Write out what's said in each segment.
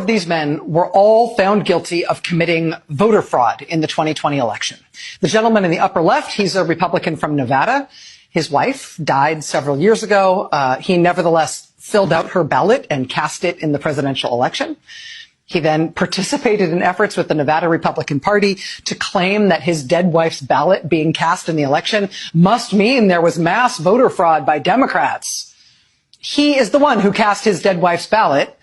of these men were all found guilty of committing voter fraud in the 2020 election. The gentleman in the upper left, he's a Republican from Nevada. His wife died several years ago. He nevertheless filled out her ballot and cast it in the presidential election. He then participated in efforts with the Nevada Republican Party to claim that his dead wife's ballot being cast in the election must mean there was mass voter fraud by Democrats. He is the one who cast his dead wife's ballot.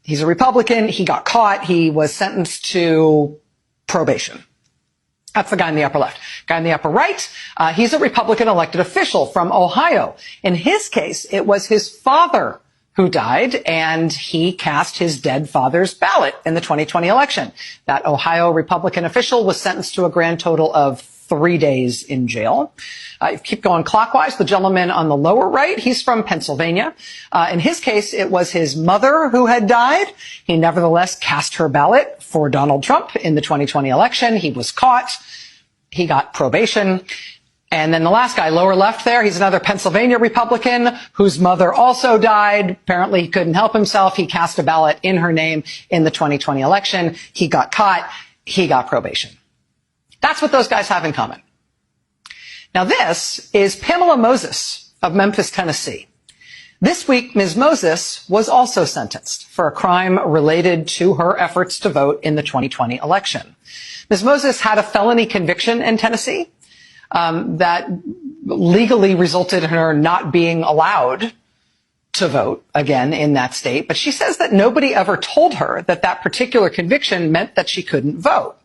He's a Republican. He got caught. He was sentenced to probation. That's the guy in the upper left. Guy in the upper right, he's a Republican elected official from Ohio. In his case, it was his father who died, and he cast his dead father's ballot in the 2020 election. That Ohio Republican official was sentenced to a grand total of 3 days in jail. Keep going clockwise. The gentleman on the lower right, he's from Pennsylvania. In his case, it was his mother who had died. He nevertheless cast her ballot for Donald Trump in the 2020 election. He was caught. He got probation. And then the last guy, lower left there, he's another Pennsylvania Republican whose mother also died. Apparently he couldn't help himself. He cast a ballot in her name in the 2020 election. He got caught. He got probation. That's what those guys have in common. Now this is Pamela Moses of Memphis, Tennessee. This week, Ms. Moses was also sentenced for a crime related to her efforts to vote in the 2020 election. Ms. Moses had a felony conviction in Tennessee that legally resulted in her not being allowed to vote again in that state. But she says that nobody ever told her that that particular conviction meant that she couldn't vote.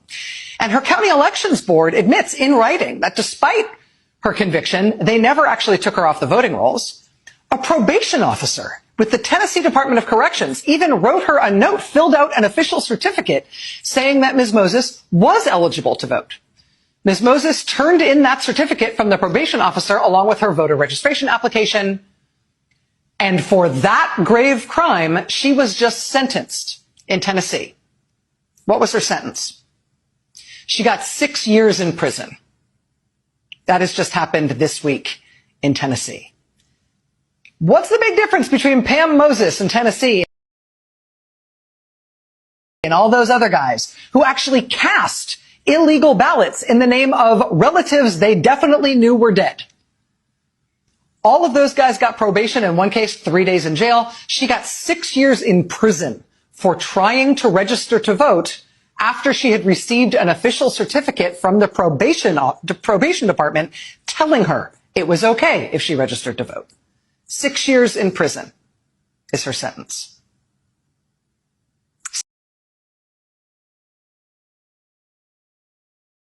And her county elections board admits in writing that despite her conviction, they never actually took her off the voting rolls. A probation officer with the Tennessee Department of Corrections even wrote her a note, filled out an official certificate saying that Ms. Moses was eligible to vote. Ms. Moses turned in that certificate from the probation officer along with her voter registration application. And for that grave crime, she was just sentenced in Tennessee. What was her sentence? She got 6 years in prison. That has just happened this week in Tennessee. What's the big difference between Pam Moses in Tennessee and all those other guys who actually cast illegal ballots in the name of relatives they definitely knew were dead? All of those guys got probation, in one case 3 days in jail. She got 6 years in prison for trying to register to vote after she had received an official certificate from the probation department telling her it was okay if she registered to vote. 6 years in prison is her sentence.